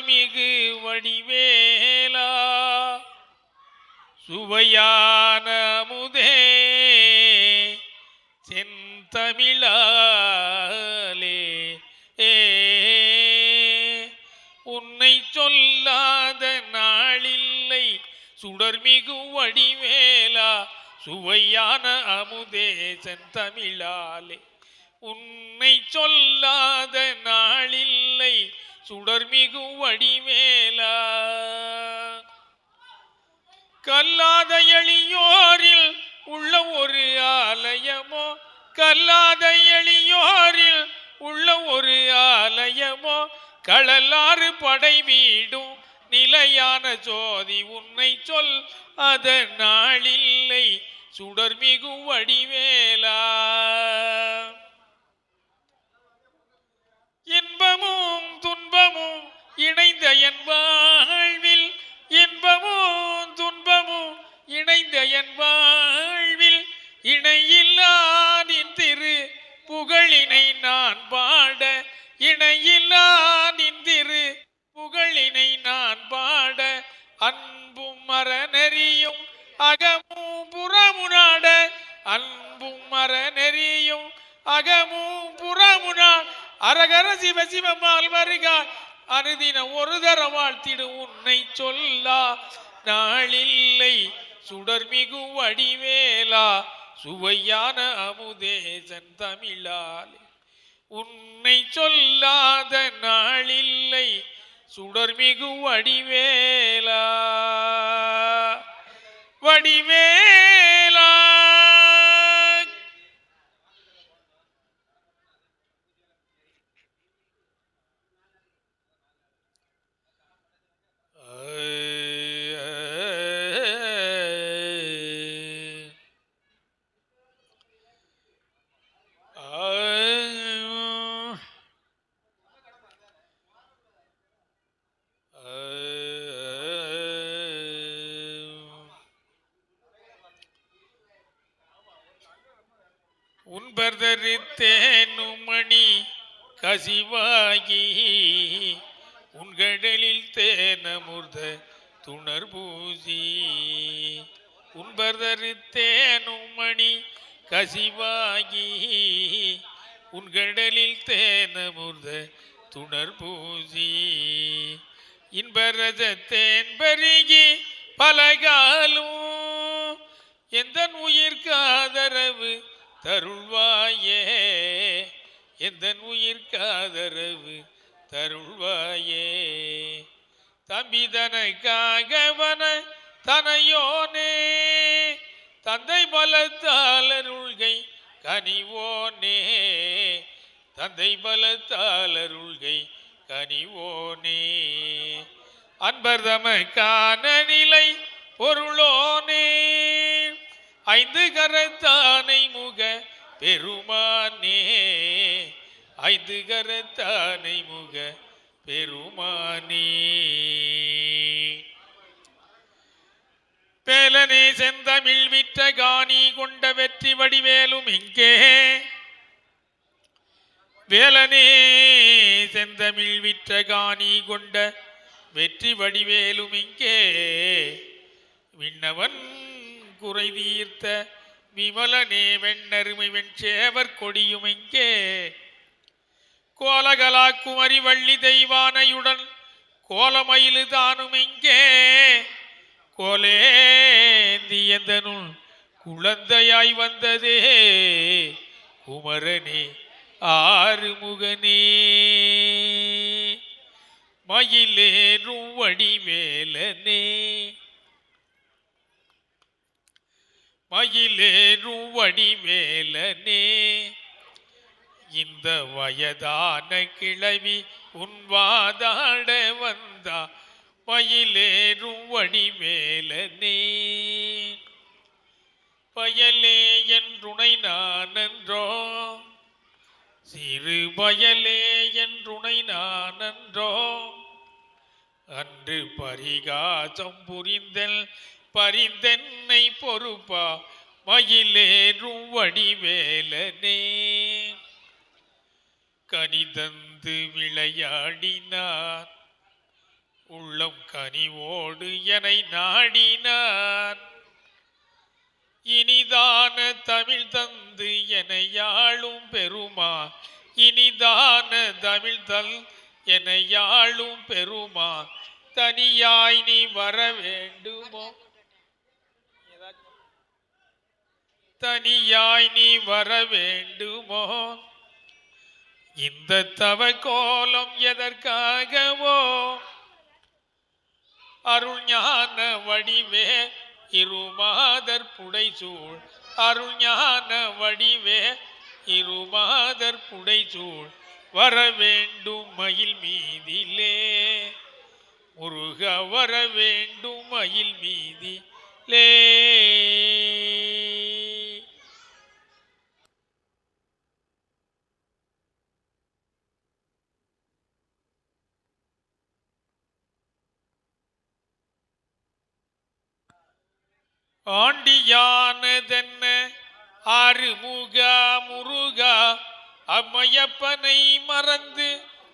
சுடர்மிகு வடிவேலா சுவையான முதே செந்தமிழாலே உன்னை சொல்லாத நாளில்லை சுடர்மிகு வடிவேலா சுவையான அமுதே செந்தமிழாலே உன்னை சொல்லாத நாளில்லை சுடர்மிகு வடிவேலா கல்லாத எளியோரில் உள்ள ஒரு ஆலயமோ கல்லாத எளியோரில் உள்ள ஒரு ஆலயமோ களலாறு படை வீடும் நிலையான ஜோதி உன்னை சொல் அத நாளில்லை சுடர்மிகு வடிவேலா இன்பமும் துன்பமும் இணைந்த என் வாழ்வில் இன்பமும் துன்பமும் இணைந்த என் வாழ்வில் இணையில்லா நின் திரு புகழினை நான் பாட இணையில்லா நின் திரு புகழினை நான் பாட அன்பும் மரநெறியும் அகமும் புறமுனாட அன்பும் மரநெறியும் அகமும் புறமுனாட அரகர சிவ சிவமால் வருகா அனுதின ஒரு தர வாழ்த்திடு உன்னை சொல்லா நாளில்லை சுடர்மிகு வடிவேலா சுவையான அமுதே செந்தமிழாலே உன்னை சொல்லாத நாளில்லை சுடர்மிகு வடிவேலா வடிவேலா உன்பர்தரித்தேனுமணி கசிவாகி உன்கடலில் தேனமுர்த துணர் பூசி உன்பர்தரித்தேனுமணி கசிவாகி உன்கடலில் தேனமுர்த துணர் பூசி இன்பரஜத்தேன் பருகி பலகாலும் எந்த உயிர்காதரவு தருள்வாயே எந்த உயிர்காதரவு தருள்வாயே தம்பிதனக்காகவன தனையோனே தந்தை பலத்தாளருள்கை கனிவோனே தந்தை பலத்தாளருள்கை கனிவோனே அன்பர்தமக்கான நிலை பொருளோனே ஐந்து கரத்தானை முக பெருமானே ஐந்து கரத்தானை முக பெருமானே பேலனே செந்தமிழ் விற்ற காணி கொண்ட வெற்றி வடிவேலும் இங்கே வேலனே செந்தமிழ் விற்ற காணி கொண்ட வெற்றி வடிவேலும் இங்கே விண்ணவன் குறை தீர்த்த விமலனே வெண்ணருமை வெண்சேவர் கொடியும் இங்கே கோலகலா குமரி வள்ளி தெய்வானையுடன் கோலமயிலு தானும் இங்கே கோலேந்தியந்தனுள் குழந்தையாய் வந்ததே குமரனே ஆறுமுகனே மயிலேறும் வடிவேலனே மயிலேறும் வடிவேலனே இந்த வயதான கிழவி உன்வாதாட வந்தா மயிலேறும் வடிவேலனே பயலே என்றுணை நானன்றோ சிறு பயலே என்றுணை நானன்றோ அன்று பரிகாசம் புரிந்தல் பரிந்தென்னை பொறுப்பா மயிலேறும் வடிவேலனே கனிதந்து விளையாடினான் உள்ளம் கனிவோடு எனை நாடினான். இனிதான தமிழ் தந்து எனையாளும் பெருமா, இனிதான தமிழ் தல் எனையாளும் பெருமா, தனியாய் நீ வர வேண்டுமோ, தனியாய் நீ வர வேண்டுமோ, இந்த தவ கோலம் எதற்காகவோ, அருள் ஞான வடிவே இருமாதர் புடைசூழ், அருள் ஞான வடிவே இருமாதர் புடைசூழ், வர வேண்டும் மயில் மீதிலே முருக, வர வேண்டும் மயில் மீதிலே. ஆண்டியானதென்ன ஆறுமுகா முருகா, அம்மையப்பனை மறந்து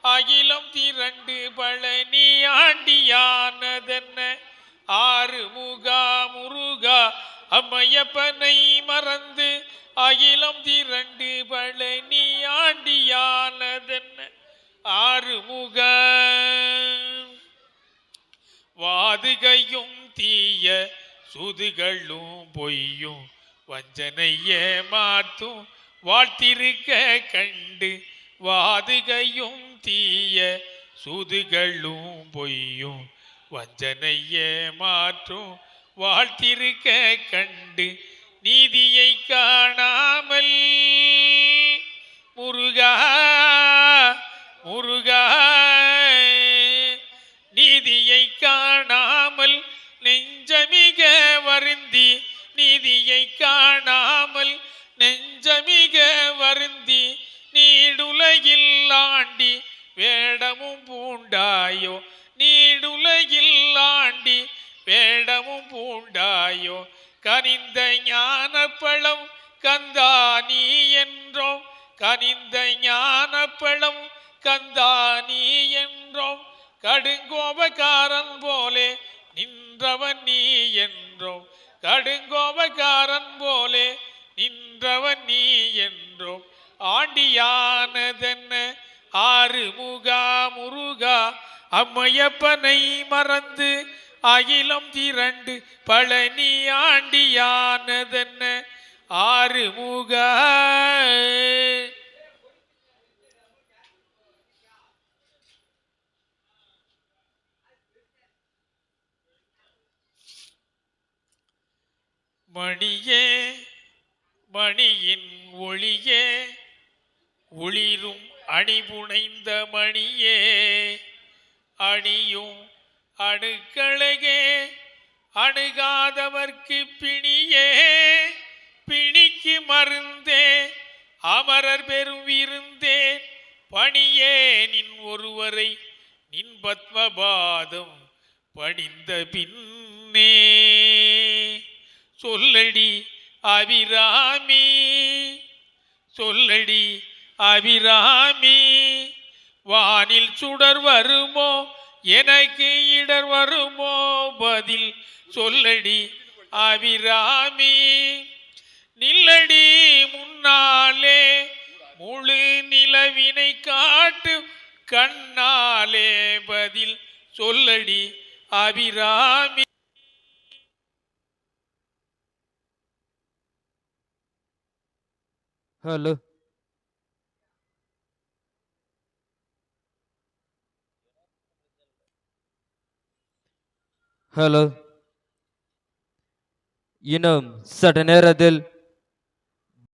அகிலம் திரண்டு பழனி, ஆண்டியானதென்ன ஆறுமுகா முருகா, அம்மையப்பனை மறந்து அகிலம் திரண்டு பழனி, ஆண்டியானதென்ன ஆறுமுகா. வாதுகையும் தீய சுதுகளும் பொய்யும் வஞ்சனைய மாத்தும் வாழ்த்திருக்க கண்டு, வாதுகையும் தீய சுதுகளும் பொய்யும் வஞ்சனைய மாற்றும் வாழ்த்திருக்க கண்டு, நீதியை காணாமல் முருகா முருகா, நீதியை காணாமல் நெஞ்சமிக வருந்தி, நீதியை காணாமல் நெஞ்சமிக வருந்தி, நீடுலகில் ஆண்டி வேடமும் பூண்டாயோ, நீடுலகில் ஆண்டி வேடமும் பூண்டாயோ, கனிந்த ஞான பழம் கந்தா நீ என்றோம், கனிந்த ஞான பழம் கந்தா நீ என்றோம், கடுங்கோபக்காரன் போலே நின்றவன் நீ என்றோம், கடுங்கோபக்காரன் போலே நின்றவன் நீ என்றோம், ஆண்டியானதென்ன ஆறுமுகா முருகா, அம்மையப்பனை மறந்து அகிலம் திரண்டு பழனி, ஆண்டியானதென்ன ஆறுமுகா. மணியே மணியின் ஒளியே ஒளிரும் அணிபுனைந்த மணியே, அணியும் அணுக்கழகே அணுகாதவர்க்கு பிணியே, பிணிக்கு மருந்தே அமரர் பெரும் விருந்தே, பணியே நின் ஒருவரை நின் பத்மபாதம் பணிந்த பின்னே, சொல்லடி அபிராமி சொல்லடி அபிராமி, வானில் சுடர் வருமோ எனக்கு இடர் வருமோ, பதில் சொல்லடி அபிராமி, நில்லடி முன்னாலே முழு நிலவினை காட்டு கண்ணாலே, பதில் சொல்லடி அபிராமி. Hello. Hello. இன்னும் சற்று நேரத்தில்